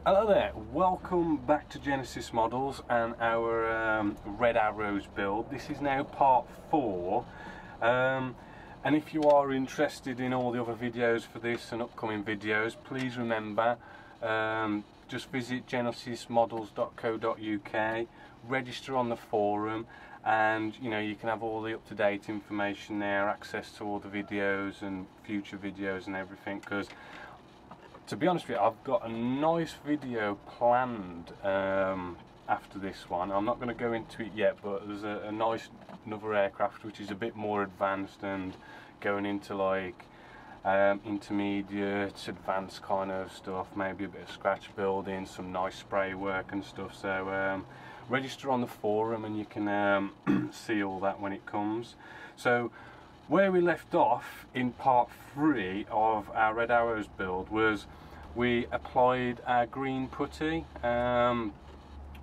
Hello there, welcome back to Genesis Models and our Red Arrows build. This is now part 4, and if you are interested in all the other videos for this and upcoming videos, please remember, just visit genesismodels.co.uk, register on the forum, and you can have all the up-to-date information there, access to all the videos and future videos and everything, because to be honest with you, I've got a nice video planned after this one. I'm not going to go into it yet, but there's a nice another aircraft which is a bit more advanced and going into like intermediate, advanced kind of stuff, maybe a bit of scratch building, some nice spray work and stuff. So register on the forum and you can see all that when it comes. So where we left off in part 3 of our Red Arrows build was we applied our green putty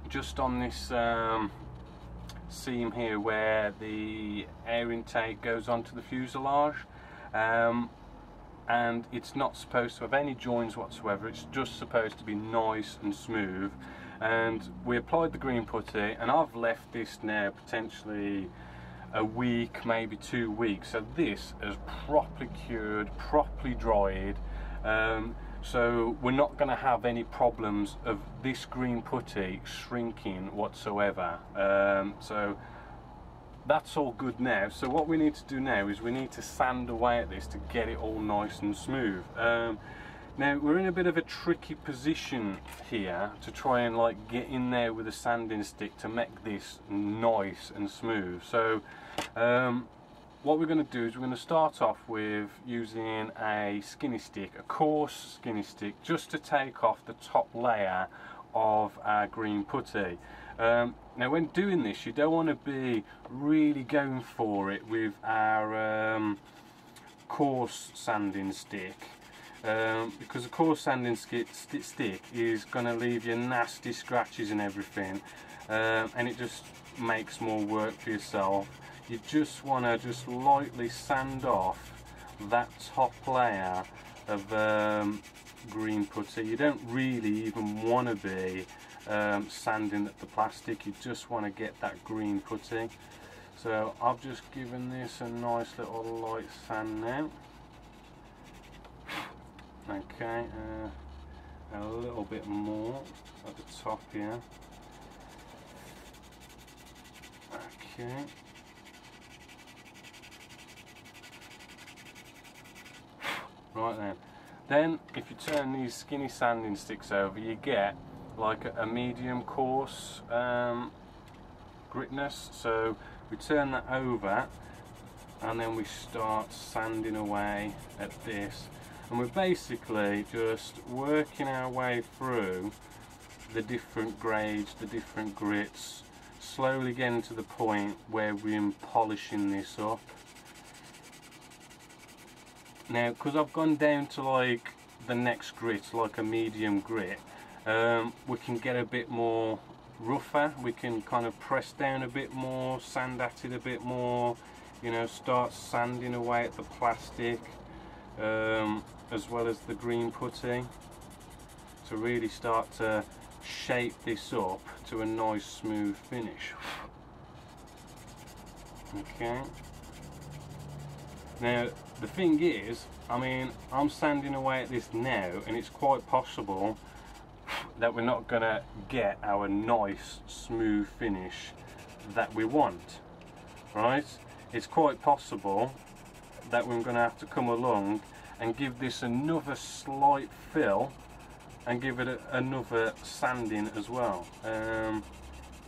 just on this seam here where the air intake goes onto the fuselage, and it's not supposed to have any joins whatsoever. It's just supposed to be nice and smooth, and we applied the green putty, and I've left this now potentially a week, maybe 2 weeks, so this is properly cured, properly dried, so we're not going to have any problems of this green putty shrinking whatsoever. So that's all good now. So what we need to do now is we need to sand away at this to get it all nice and smooth. Now we're in a bit of a tricky position here to try and like get in there with a sanding stick to make this nice and smooth. So what we're going to do is we're going to start off with using a skinny stick, a coarse skinny stick, just to take off the top layer of our green putty. Now when doing this, you don't want to be really going for it with our coarse sanding stick. Because a coarse sanding stick is going to leave you nasty scratches and everything, and it just makes more work for yourself. You just want to just lightly sand off that top layer of green putty. You don't really even want to be sanding at the plastic, you just want to get that green putty. So I've just given this a nice little light sand now. Okay, a little bit more at the top here. Okay. Right then if you turn these skinny sanding sticks over, you get like a medium coarse gritness. So we turn that over and then we start sanding away at this. And we're basically just working our way through the different grades, the different grits, slowly getting to the point where we're polishing this up. Now, because I've gone down to like the next grit, like a medium grit, we can get a bit more rougher, we can kind of press down a bit more, sand at it a bit more, start sanding away at the plastic. As well as the green putty, to really start to shape this up to a nice smooth finish. Okay. Now the thing is, I'm sanding away at this now, and it's quite possible that we're not gonna get our nice smooth finish that we want, right? It's quite possible that we're going to have to come along and give this another slight fill and give it another sanding as well.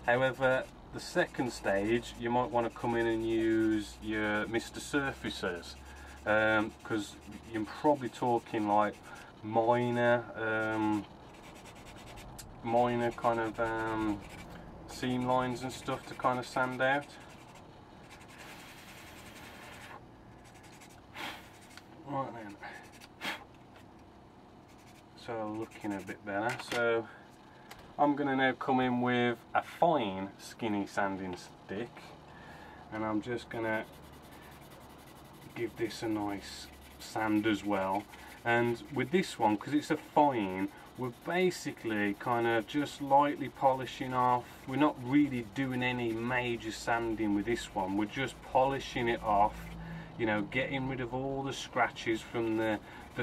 However, the second stage you might want to come in and use your Mr. Surfacers, because you're probably talking like minor kind of seam lines and stuff to kind of sand out. Right then, so looking a bit better. So I'm going to now come in with a fine skinny sanding stick, and I'm just going to give this a nice sand as well. And with this one, because it's a fine, we're basically kind of just lightly polishing off. We're not really doing any major sanding with this one, we're just polishing it off, you know, getting rid of all the scratches from the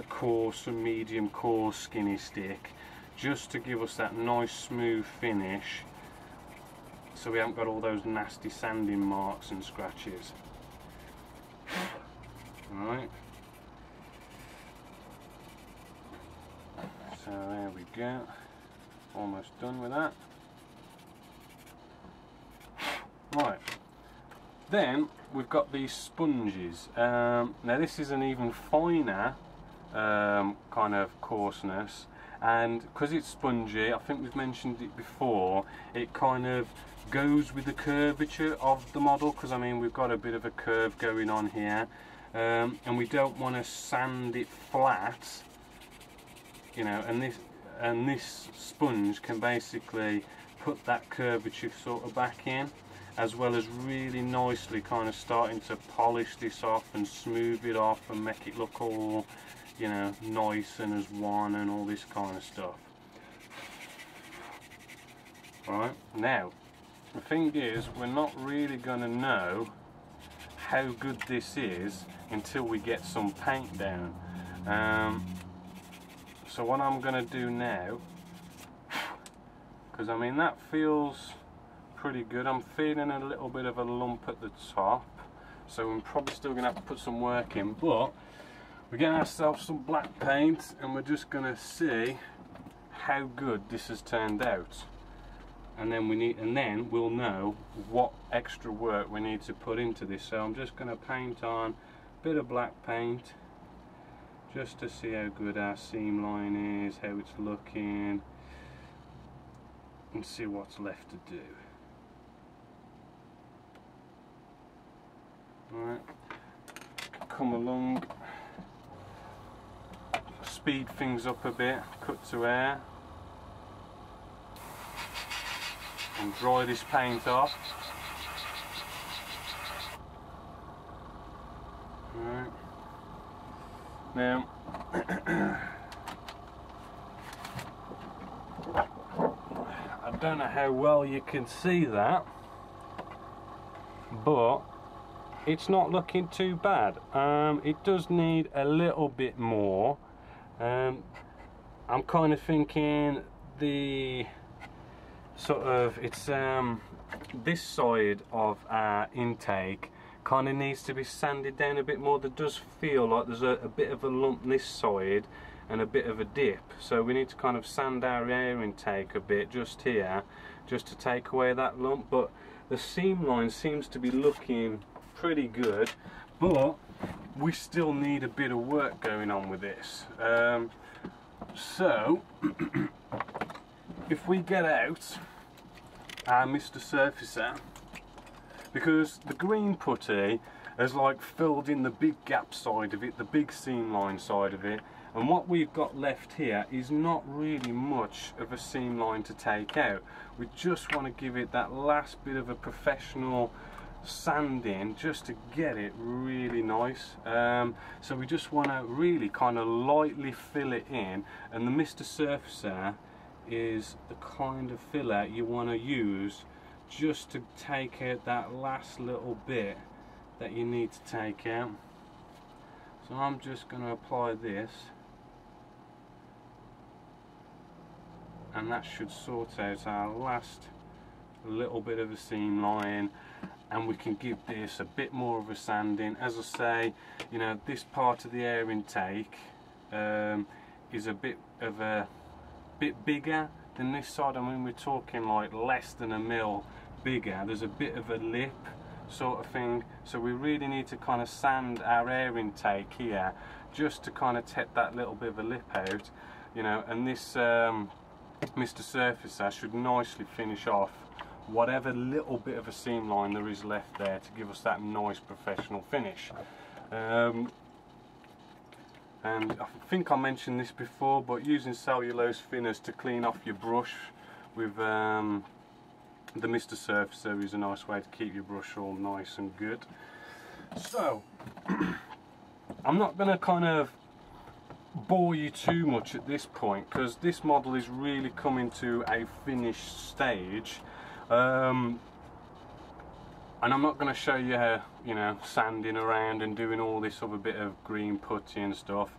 coarse and medium coarse skinny stick, just to give us that nice smooth finish, so we haven't got all those nasty sanding marks and scratches. Right, so there we go, almost done with that. Right, then we've got these sponges. Now this is an even finer kind of coarseness, and because it's spongy, I think we've mentioned it before, it kind of goes with the curvature of the model, because I mean we've got a bit of a curve going on here, and we don't want to sand it flat, you know, and this sponge can basically put that curvature sort of back in, as well as really nicely kind of starting to polish this off and smooth it off and make it look all, you know, nice and as one and all this kind of stuff. Right, now the thing is, we're not really going to know how good this is until we get some paint down. So what I'm going to do now, because I mean that feels pretty good, I'm feeling a little bit of a lump at the top, so I'm probably still going to have to put some work in, but we're getting ourselves some black paint and we're just going to see how good this has turned out. And then we'll know what extra work we need to put into this. So I'm just going to paint on a bit of black paint just to see how good our seam line is, how it's looking, and see what's left to do. Alright, come along, speed things up a bit, cut to air, and dry this paint off. Right. Now I don't know how well you can see that, but it's not looking too bad. It does need a little bit more. I'm kind of thinking the sort of, it's this side of our intake kind of needs to be sanded down a bit more. There does feel like there's a bit of a lump this side and a bit of a dip, so we need to kind of sand our air intake a bit just here, just to take away that lump. But the seam line seems to be looking pretty good, but we still need a bit of work going on with this. So if we get out our Mr. Surfacer, because the green putty has like filled in the big gap side of it, the big seam line side of it, and what we've got left here is not really much of a seam line to take out. We just want to give it that last bit of a professional sanding just to get it really nice. So we just want to really kind of lightly fill it in, and the Mr. Surfacer is the kind of filler you want to use just to take out that last little bit that you need to take out. So I'm just going to apply this, and that should sort out our last little bit of a seam line, and we can give this a bit more of a sanding. As I say, you know, this part of the air intake is a bit bigger than this side. I mean, we're talking like less than a mil bigger. There's a bit of a lip sort of thing, so we really need to kind of sand our air intake here just to kind of take that little bit of a lip out, you know. And this Mr. Surfacer should nicely finish off whatever little bit of a seam line there is left there to give us that nice professional finish. And I think I mentioned this before, but using cellulose thinners to clean off your brush with the Mr. Surfacer is a nice way to keep your brush all nice and good. So I'm not going to kind of bore you too much at this point, because this model is really coming to a finished stage, and I'm not going to show you how, you know, sanding around and doing all this other bit of green putty and stuff.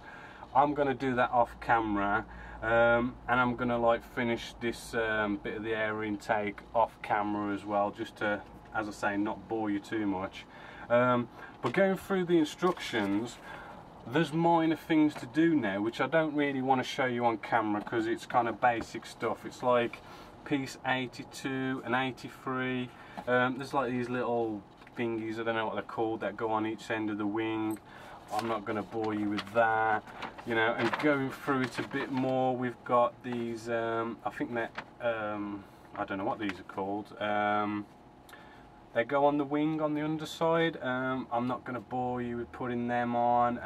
I'm going to do that off camera, and I'm going to like finish this bit of the air intake off camera as well, just to, as I say, not bore you too much. But going through the instructions, there's minor things to do now which I don't really want to show you on camera because it's kind of basic stuff. It's like piece 82 and 83. There's like these little thingies, I don't know what they're called, that go on each end of the wing. I'm not going to bore you with that, you know. And going through it a bit more, we've got these, I think that, I don't know what these are called. They go on the wing on the underside. I'm not going to bore you with putting them on.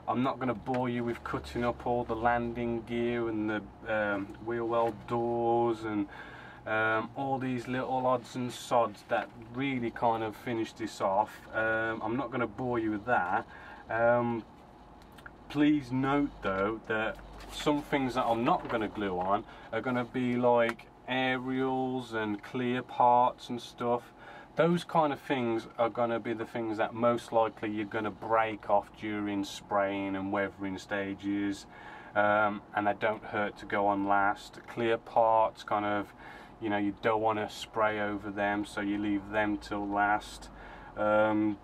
I'm not going to bore you with cutting up all the landing gear and the wheel well doors and all these little odds and sods that really kind of finish this off. I'm not going to bore you with that. Please note though that some things that I'm not going to glue on are going to be like aerials and clear parts and stuff. Those kind of things are going to be the things that most likely you're going to break off during spraying and weathering stages, and they don't hurt to go on last. Clear parts, kind of, you know, you don't want to spray over them, so you leave them till last. And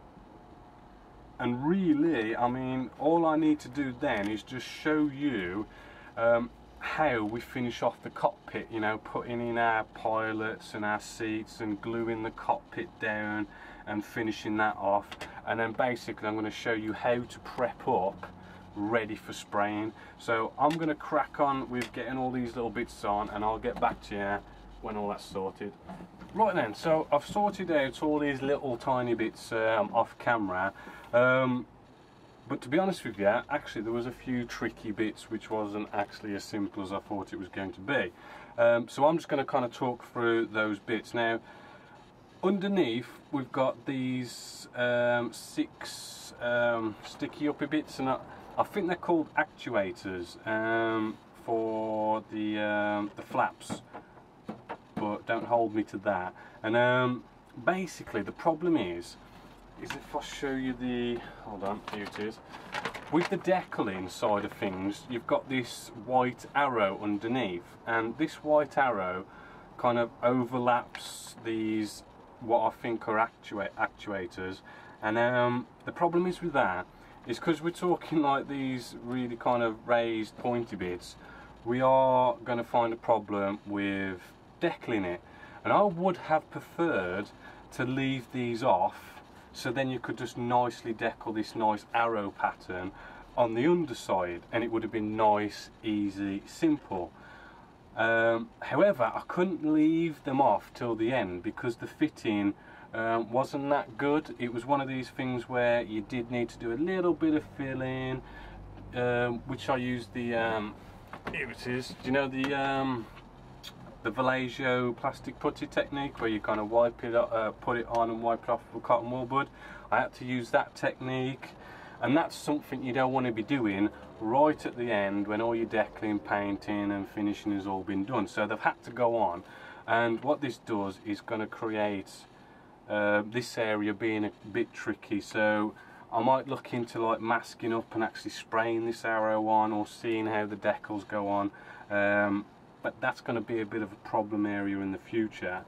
really, I mean, all I need to do then is just show you how we finish off the cockpit, you know, putting in our pilots and our seats and gluing the cockpit down and finishing that off. And then basically I'm going to show you how to prep up ready for spraying. So I'm going to crack on with getting all these little bits on, and I'll get back to you when all that's sorted. Right then, so I've sorted out all these little tiny bits off camera. But to be honest with you, actually there was a few tricky bits which wasn't actually as simple as I thought it was going to be. So I'm just going to kind of talk through those bits. Now, underneath we've got these 6 sticky uppy bits, and I think they're called actuators for the flaps, but don't hold me to that. And basically the problem is if I show you the, hold on, here it is. With the decaling side of things, you've got this white arrow underneath, and this white arrow kind of overlaps these, what I think are actuators. And the problem is with that is because we're talking like these really kind of raised pointy bits, we are going to find a problem with decaling it. And I would have preferred to leave these off, so then you could just nicely decal this nice arrow pattern on the underside, and it would have been nice, easy, simple. However, I couldn't leave them off till the end because the fitting wasn't that good. It was one of these things where you did need to do a little bit of filling, which I used the, here it is, do you know the Vallejo plastic putty technique, where you kind of wipe it up, put it on and wipe it off with cotton wool bud? I had to use that technique, and that's something you don't want to be doing right at the end when all your decaling, painting and finishing has all been done. So they've had to go on, and what this does is going to create this area being a bit tricky. So I might look into like masking up and actually spraying this arrow on, or seeing how the decals go on. But that's going to be a bit of a problem area in the future.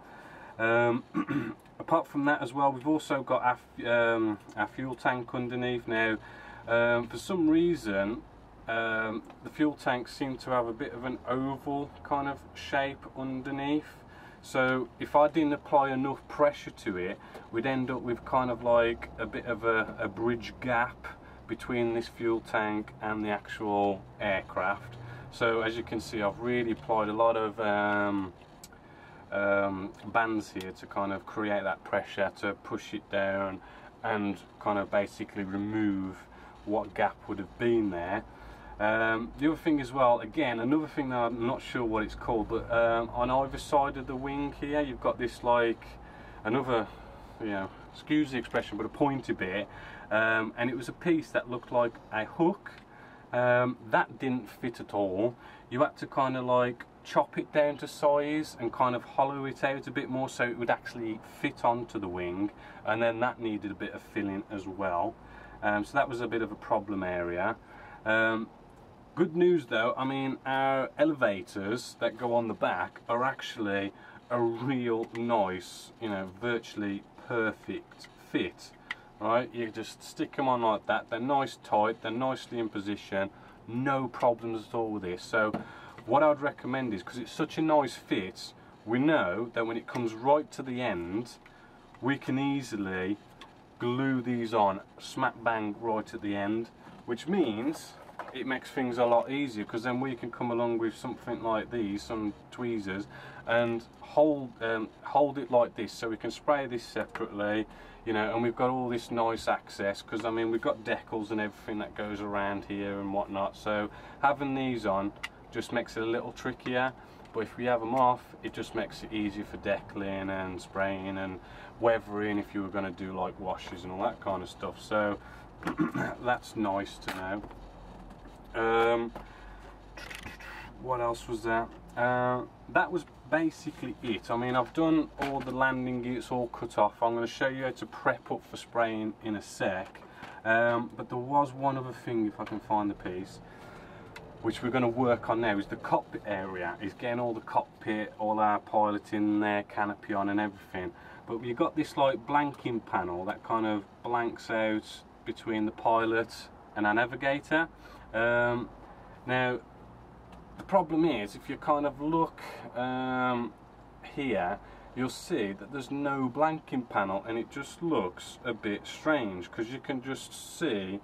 Apart from that as well, we've also got our fuel tank underneath. Now, for some reason, the fuel tanks seem to have a bit of an oval kind of shape underneath. So if I didn't apply enough pressure to it, we'd end up with kind of like a bit of a bridge gap between this fuel tank and the actual aircraft. So as you can see, I've really applied a lot of bands here to kind of create that pressure to push it down and kind of basically remove what gap would have been there. The other thing as well, again, another thing that I'm not sure what it's called, but on either side of the wing here, you've got this like another, you know, excuse the expression, but a pointy bit, and it was a piece that looked like a hook. That didn't fit at all. You had to kind of like chop it down to size and kind of hollow it out a bit more so it would actually fit onto the wing, and then that needed a bit of filling as well. So that was a bit of a problem area. Good news though, I mean, our elevators that go on the back are actually a real nice, you know, virtually perfect fit. Right, you just stick them on like that, they're nice tight, they're nicely in position, no problems at all with this. So what I'd recommend is, because it's such a nice fit, we know that when it comes right to the end, we can easily glue these on smack bang right at the end, which means it makes things a lot easier, because then we can come along with something like these, some tweezers, and hold it like this, so we can spray this separately, you know, and we've got all this nice access, because I mean we've got decals and everything that goes around here and whatnot, so having these on just makes it a little trickier. But if we have them off, it just makes it easier for decaling and spraying and weathering if you were going to do like washes and all that kind of stuff. So that's nice to know. What else was there? That was basically it. I mean, I've done all the landing gears all cut off. I'm going to show you how to prep up for spraying in a sec. But there was one other thing, if I can find the piece, which we're going to work on now, is the cockpit area. Is getting all the cockpit, all our piloting there, canopy on and everything. But you've got this like blanking panel that kind of blanks out between the pilot and our navigator. Now the problem is, if you kind of look here, you'll see that there's no blanking panel, and it just looks a bit strange, because you can just see,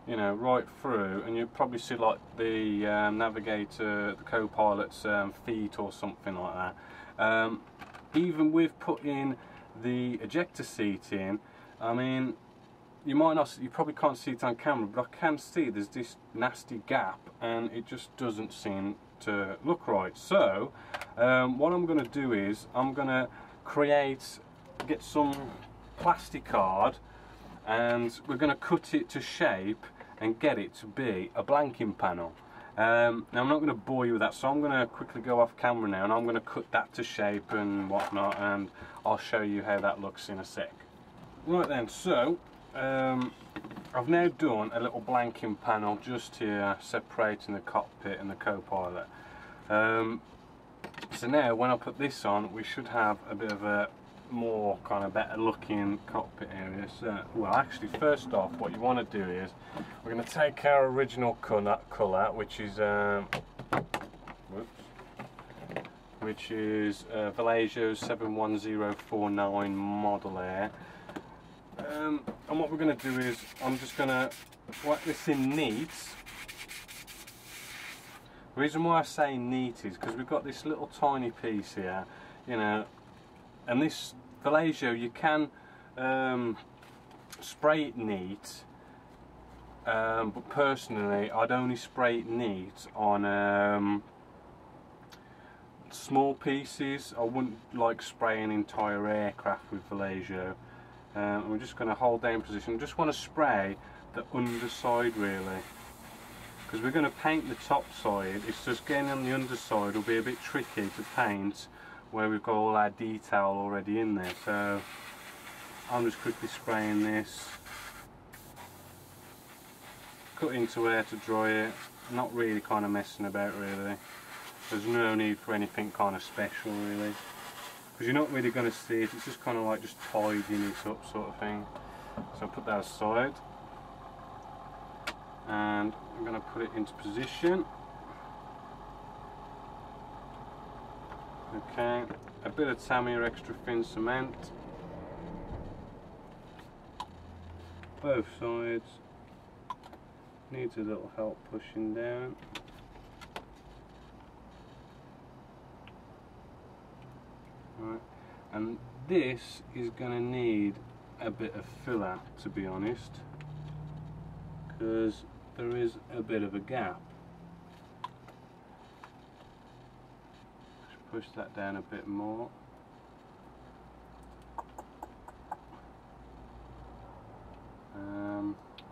you know, right through, and you probably see like the navigator, the co-pilot's feet or something like that. Even with putting the ejector seat in, I mean, you probably can't see it on camera, but I can see there's this nasty gap, and it just doesn't seem to look right. So what I'm going to do is I'm going to get some plastic card, and we're going to cut it to shape and get it to be a blanking panel. Now I'm not going to bore you with that, so I'm going to quickly go off camera now, and I'm going to cut that to shape and whatnot, and I'll show you how that looks in a sec. Right then, so I've now done a little blanking panel just here, separating the cockpit and the co-pilot. So now when I put this on, we should have a bit of a more kind of better looking cockpit area. So, well, actually, first off, what you want to do is we're going to take our original colour, which is Vallejo 71049 Model Air. And what we're going to do is I'm just going to whack this in neat. The reason why I say neat is because we've got this little tiny piece here, you know, and this Vallejo, you can spray it neat, but personally I'd only spray it neat on small pieces. I wouldn't like spray an entire aircraft with Vallejo. We're just going to hold down position. Just want to spray the underside really, because we're going to paint the top side. It's just getting on the underside will be a bit tricky to paint where we've got all our detail already in there. So I'm just quickly spraying this, cut into air to dry it, not really kind of messing about really. There's no need for anything kind of special really, because you're not really going to see it. It's just kind of like just tidying it up sort of thing. So I'll put that aside, and I'm going to put it into position. Okay, a bit of Tamiya extra thin cement, both sides. Needs a little help pushing down. Right, and this is going to need a bit of filler, to be honest, because there is a bit of a gap. Push that down a bit more.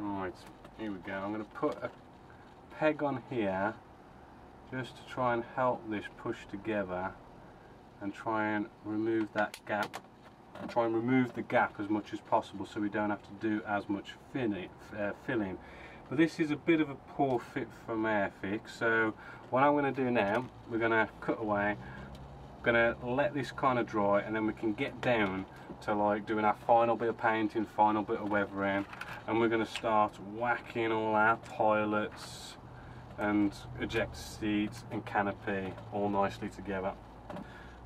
Right, here we go. I'm going to put a peg on here just to try and help this push together and try and remove that gap. Try and remove the gap as much as possible so we don't have to do as much filling. But this is a bit of a poor fit from Airfix, so what I'm going to do now, we're going to cut away, going to let this kind of dry, and then we can get down to like doing our final bit of painting, final bit of weathering, and we're going to start whacking all our toilets and ejector seats and canopy all nicely together.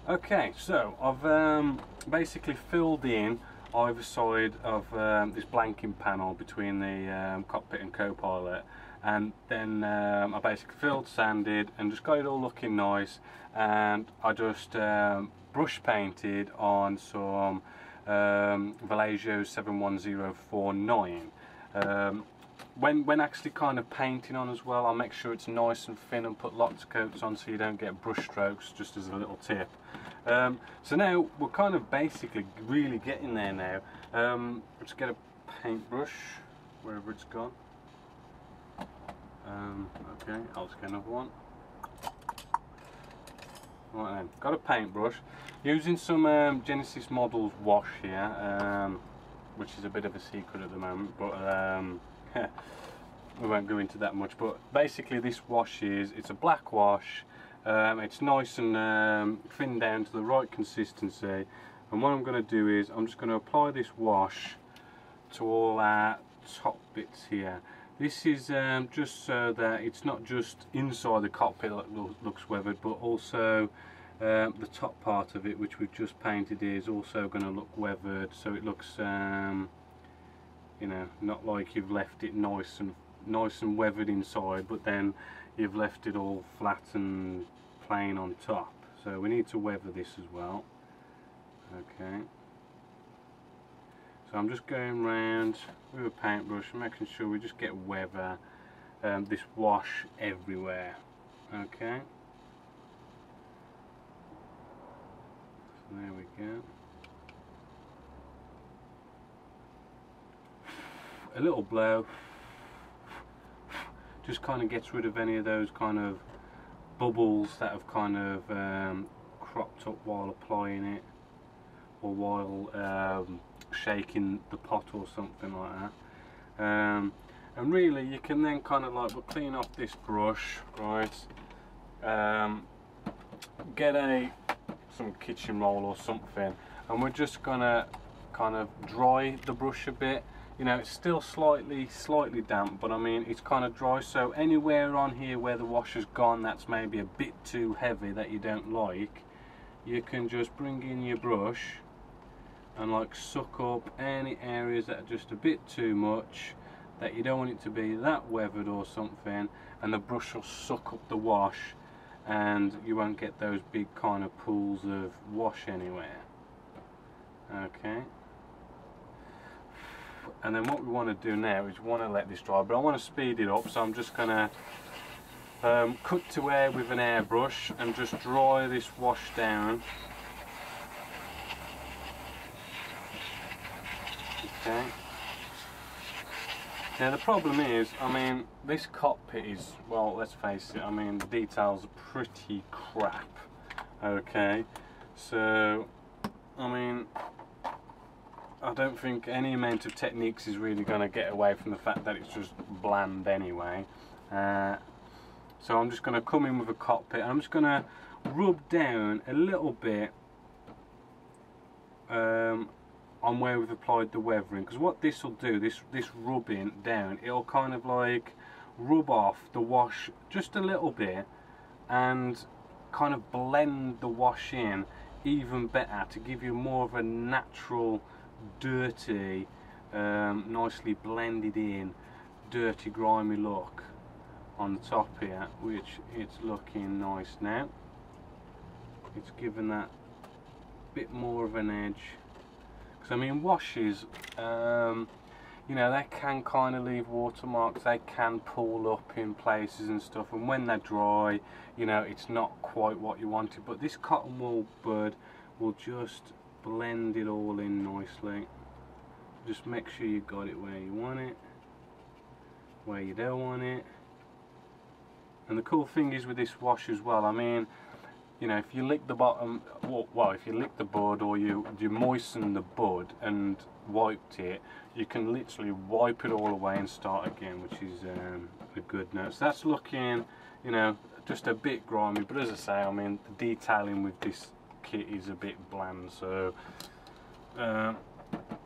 Okay, so I've basically filled in either side of this blanking panel between the cockpit and co-pilot, and then I basically filled, sanded, and just got it all looking nice, and I just brush painted on some Vallejo 71049. When actually kind of painting on as well, I'll make sure it's nice and thin and put lots of coats on so you don't get brush strokes, just as a little tip. So now we're kind of basically really getting there now. Let's get a paintbrush wherever it's gone. Okay, I'll just get another one. Right then, got a paintbrush. Using some Genesis Models wash here, which is a bit of a secret at the moment, but we won't go into that much. But basically this wash it's a black wash. It's nice and thin down to the right consistency, and what I'm going to do is I'm just going to apply this wash to all our top bits here. This is just so that it's not just inside the cockpit that looks weathered, but also the top part of it, which we've just painted, is also going to look weathered, so it looks you know, not like you've left it nice and weathered inside, but then you've left it all flat and plain on top. So we need to weather this as well. Okay, so I'm just going round with a paintbrush and making sure we just get weather, this wash everywhere. Okay, so there we go. A little blow just kind of gets rid of any of those kind of bubbles that have kind of cropped up while applying it, or while shaking the pot or something like that. And really you can then kind of like, we'll clean off this brush, right, get some kitchen roll or something, and we're just gonna kind of dry the brush a bit. You know, it's still slightly damp, but I mean it's kind of dry, so anywhere on here where the wash has gone that's maybe a bit too heavy that you don't like, you can just bring in your brush and like suck up any areas that are just a bit too much, that you don't want it to be that weathered or something, and the brush will suck up the wash and you won't get those big kind of pools of wash anywhere. Okay. And then what we want to do now is we want to let this dry, but I want to speed it up, so I'm just going to cut to air with an airbrush and just dry this wash down. Okay. Now the problem is, I mean, this cockpit is, well, let's face it, I mean the details are pretty crap. Okay, so I mean, I don't think any amount of techniques is really going to get away from the fact that it's just bland anyway. So I'm just going to come in with a cockpit and I'm just going to rub down a little bit on where we've applied the weathering, because what this will do, this rubbing down, it'll kind of like rub off the wash just a little bit and kind of blend the wash in even better to give you more of a natural, dirty, nicely blended in, dirty, grimy look on the top here, which it's looking nice now. It's given that bit more of an edge, because I mean washes, you know, they can kind of leave watermarks, they can pull up in places and stuff, and when they're dry, you know, it's not quite what you wanted, but this cotton wool bud will just blend it all in nicely. Just make sure you got it where you want it, where you don't want it, And the cool thing is with this wash as well, I mean, you know, if you lick the bottom, well, if you lick the bud or you moisten the bud and wiped it, you can literally wipe it all away and start again, which is a good note. So that's looking, you know, just a bit grimy, but as I say, I mean, the detailing with this kit is a bit bland, so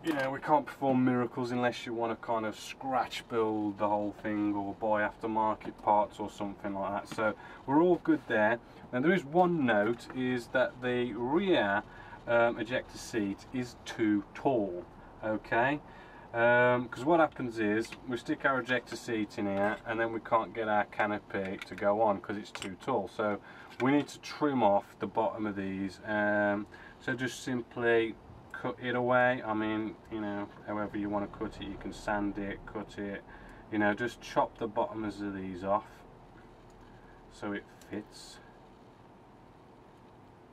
you know, we can't perform miracles unless you want to kind of scratch build the whole thing or buy aftermarket parts or something like that. So we're all good there. And there is one note, is that the rear ejector seat is too tall, okay? Because what happens is we stick our ejector seat in here and then we can't get our canopy to go on because it's too tall. So we need to trim off the bottom of these. So just simply cut it away. I mean, you know, however you want to cut it, you can sand it, cut it, you know, just chop the bottoms of these off so it fits,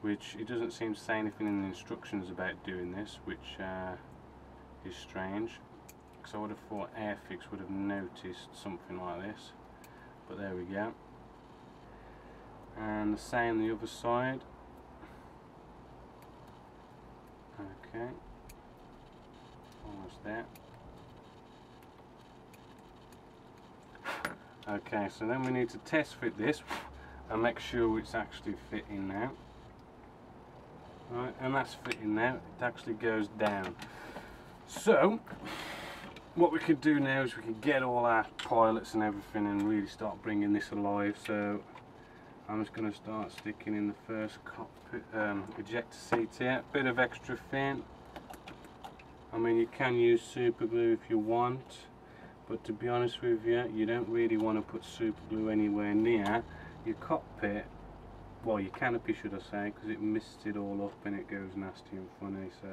which it doesn't seem to say anything in the instructions about doing this, which is strange, because I would have thought Airfix would have noticed something like this, but there we go. And the same the other side. Okay, almost there. Okay, so then we need to test fit this and make sure it's actually fitting now. Right, and that's fitting now, it actually goes down. So what we can do now is we can get all our pilots and everything and really start bringing this alive. So I'm just going to start sticking in the first cockpit ejector seat here. Bit of extra thin. I mean, you can use super glue if you want, but to be honest with you, you don't really want to put super glue anywhere near your cockpit, well, your canopy should I say, because it mists it all up and it goes nasty and funny, so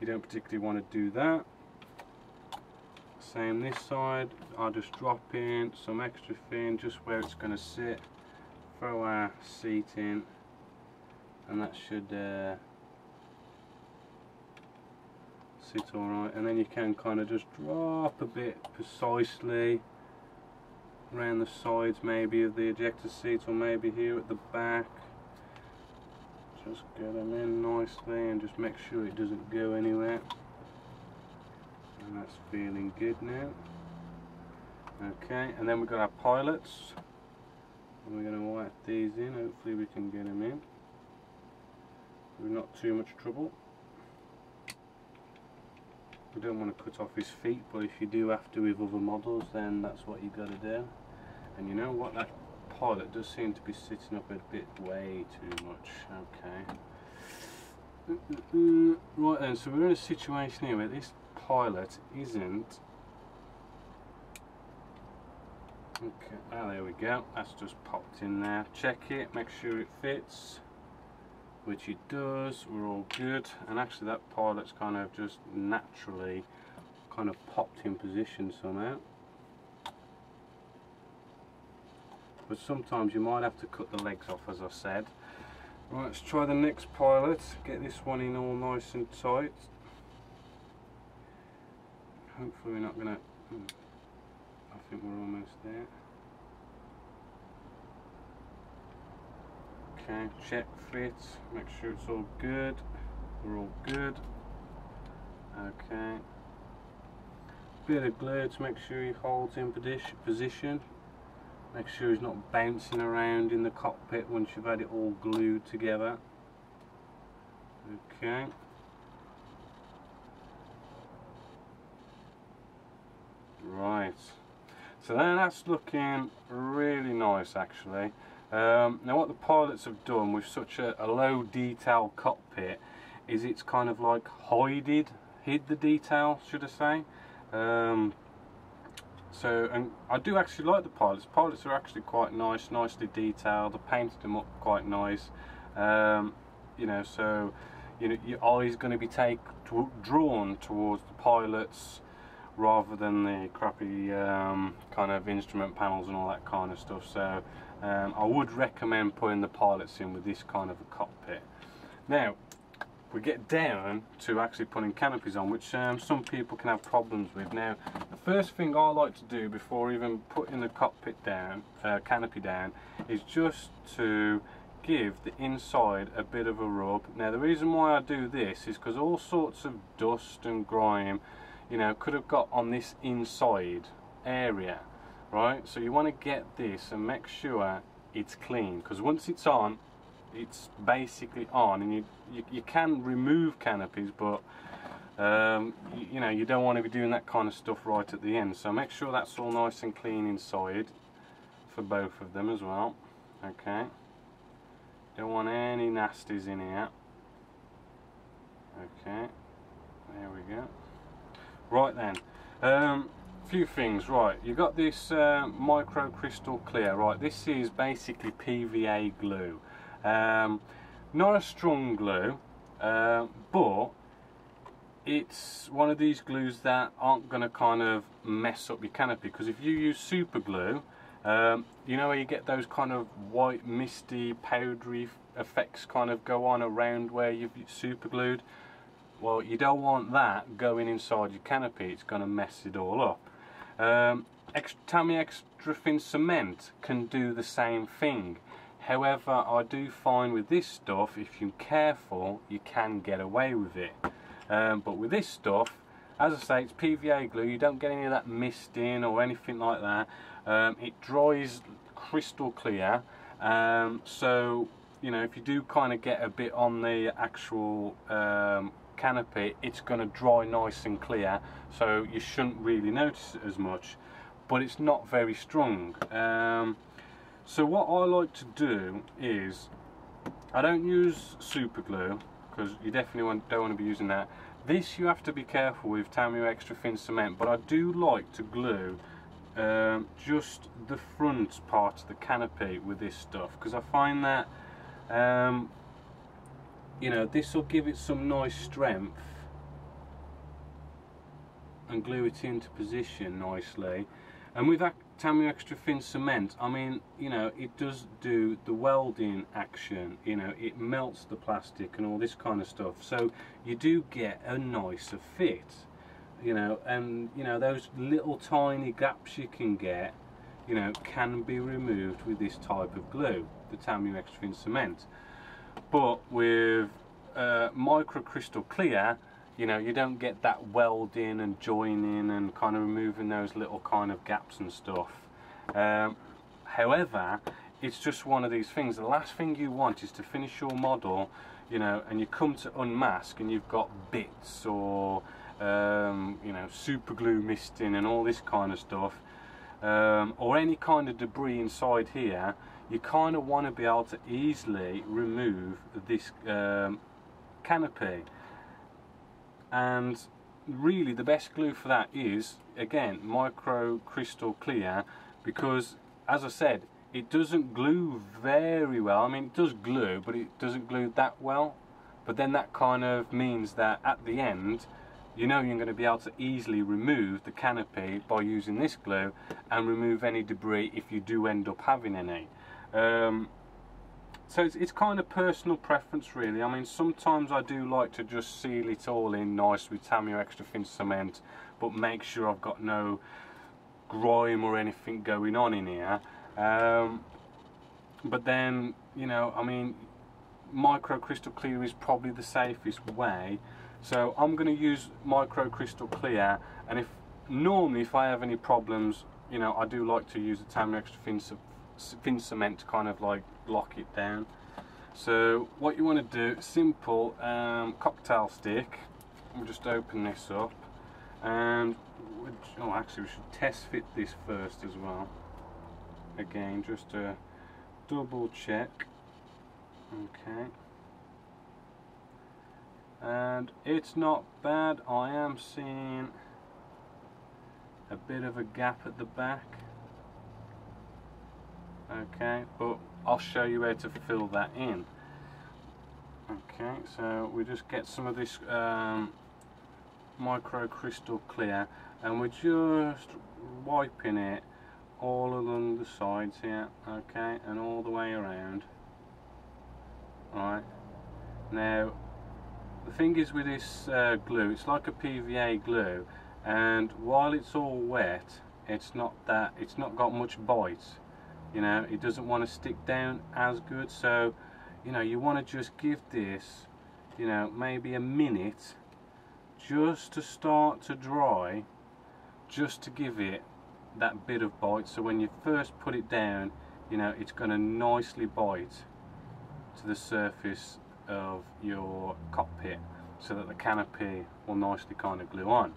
you don't particularly want to do that. Same this side, I'll just drop in some extra thin just where it's going to sit, throw our seat in, and that should sit alright. And then you can kind of just drop a bit precisely around the sides maybe of the ejector seat, or maybe here at the back. Just get them in nicely and just make sure it doesn't go anywhere. And that's feeling good now. Okay, and then we've got our pilots. And we're going to wipe these in, hopefully we can get them in with not too much trouble. We don't want to cut off his feet, but if you do have to with other models, then that's what you've got to do. And you know what, that pilot does seem to be sitting up a bit way too much. Okay. Right then, so we're in a situation here where this pilot isn't. Okay, ah, there we go, that's just popped in there. Check it, make sure it fits, which it does. We're all good. And actually that pilot's kind of just naturally kind of popped in position somehow. But sometimes you might have to cut the legs off, as I said. Right, let's try the next pilot. Get this one in all nice and tight. Hopefully we're not gonna, I think we're almost there. Okay, check fit, make sure it's all good. We're all good. Okay. Bit of glue to make sure he holds in position. Make sure he's not bouncing around in the cockpit once you've had it all glued together. Okay. Right. So then that's looking really nice actually. Now what the pilots have done with such a low detail cockpit is it's kind of like hid the detail, should I say. So, and I do actually like the pilots. Pilots are actually quite nice, nicely detailed. I painted them up quite nice. You know, so you know your eye is going to be drawn towards the pilots rather than the crappy kind of instrument panels and all that kind of stuff. So I would recommend putting the pilots in with this kind of a cockpit. Now, we get down to actually putting canopies on, which some people can have problems with. Now, the first thing I like to do before even putting the cockpit down, canopy down, is just to give the inside a bit of a rub. Now, the reason why I do this is because all sorts of dust and grime, you know, could have got on this inside area, right? So you want to get this and make sure it's clean, because once it's on, it's basically on, and you can remove canopies, but you know, you don't want to be doing that kind of stuff right at the end. So make sure that's all nice and clean inside for both of them as well. Okay, don't want any nasties in here. Okay, there we go. Right then, few things. Right, you got this micro crystal clear. Right, this is basically PVA glue. Not a strong glue, but it's one of these glues that aren't going to kind of mess up your canopy, because if you use super glue, you know where you get those kind of white misty powdery effects kind of go on around where you've super glued. Well, you don't want that going inside your canopy, it's going to mess it all up. Tamiya extra thin cement can do the same thing. However, I do find with this stuff, if you're careful, you can get away with it. But with this stuff, as I say, it's PVA glue, you don't get any of that mist in or anything like that. It dries crystal clear, so, you know, if you do kind of get a bit on the actual canopy, it's going to dry nice and clear, so you shouldn't really notice it as much, but it's not very strong. So what I like to do is, I don't use super glue, because you definitely don't want to be using that. This you have to be careful with Tamiya extra thin cement, but I do like to glue just the front part of the canopy with this stuff, because I find that you know, this will give it some nice strength and glue it into position nicely. And with that Tamiya extra thin cement, I mean, you know, it does do the welding action, you know, it melts the plastic and all this kind of stuff, so you do get a nicer fit, you know, and you know, those little tiny gaps you can get, you know, can be removed with this type of glue, the Tamiya extra thin cement. But with micro crystal clear, you know, you don't get that welding and joining and kind of removing those little kind of gaps and stuff. However, it's just one of these things. The last thing you want is to finish your model, you know, and you come to unmask and you've got bits or you know, super glue misting and all this kind of stuff, or any kind of debris inside here. You kind of want to be able to easily remove this canopy. And really the best glue for that is, again, micro crystal clear, because as I said, it doesn't glue very well. I mean, it does glue, but it doesn't glue that well. But then that kind of means that at the end, you know, you're going to be able to easily remove the canopy by using this glue and remove any debris if you do end up having any. So it's kind of personal preference really. I mean, sometimes I do like to just seal it all in nice with Tamiya extra thin cement, but make sure I've got no grime or anything going on in here. But then, you know, I mean, micro crystal clear is probably the safest way, so I'm going to use micro crystal clear. And if normally if I have any problems, you know, I do like to use the Tamiya extra thin cement to kind of like lock it down. So what you want to do, simple cocktail stick. We'll just open this up, and oh, actually we should test fit this first as well. Again, just to double check. Okay, and it's not bad. I am seeing a bit of a gap at the back. Okay, but I'll show you where to fill that in. Okay, so we just get some of this micro crystal clear, and we're just wiping it all along the sides here, okay, and all the way around. Alright, now the thing is with this glue, it's like a PVA glue, and while it's all wet, it's not got much bite. You know, it doesn't want to stick down as good. So, you know, you want to just give this, you know, maybe a minute just to start to dry, just to give it that bit of bite. So when you first put it down, you know, it's going to nicely bite to the surface of your cockpit, so that the canopy will nicely kind of glue on.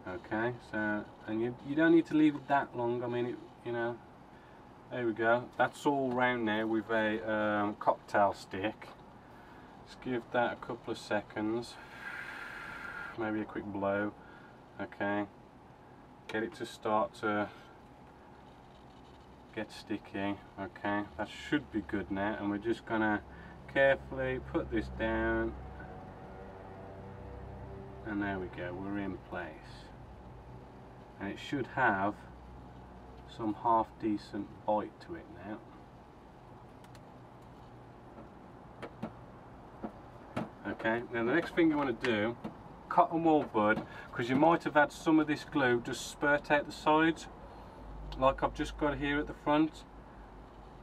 Okay, so, and you don't need to leave it that long. I mean, you know, there we go. That's all round now with a cocktail stick. Just give that a couple of seconds, maybe a quick blow. Okay, get it to start to get sticky. Okay, that should be good now, and we're just gonna carefully put this down, and there we go, we're in place. And it should have some half decent bite to it now. Okay, now the next thing you want to do, cotton wool bud, because you might have had some of this glue just spurt out the sides, like I've just got here at the front.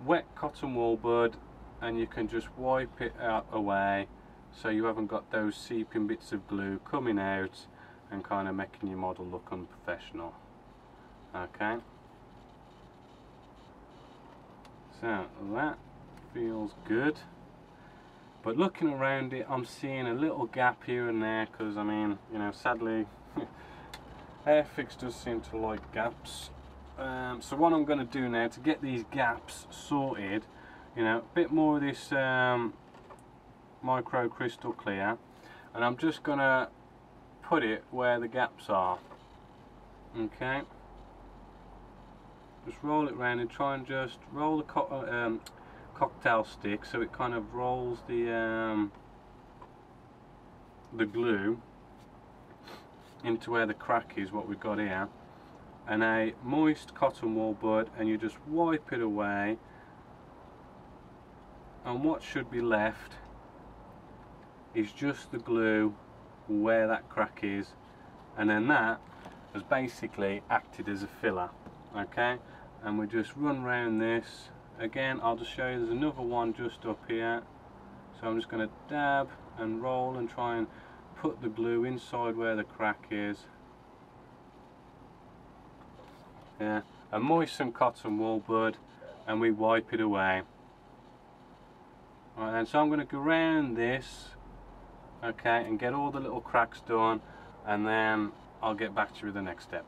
Wet cotton wool bud, and you can just wipe it out away, so you haven't got those seeping bits of glue coming out and kind of making your model look unprofessional. Okay, so that feels good, but looking around it, I'm seeing a little gap here and there, because I mean, you know, sadly Airfix does seem to like gaps. So what I'm going to do now to get these gaps sorted, you know, a bit more of this micro crystal clear, and I'm just going to put it where the gaps are. Okay, just roll it around and try and just roll the cocktail stick so it kind of rolls the glue into where the crack is, what we've got here, and a moist cotton wool bud, and you just wipe it away, and what should be left is just the glue where that crack is, and then that has basically acted as a filler. Okay, and we just run round this again. I'll just show you, there's another one just up here, so I'm just going to dab and roll and try and put the glue inside where the crack is. Yeah, a moisten cotton wool bud, and we wipe it away. Right then, so I'm going to go around this, okay, and get all the little cracks done, and then I'll get back to you with the next step.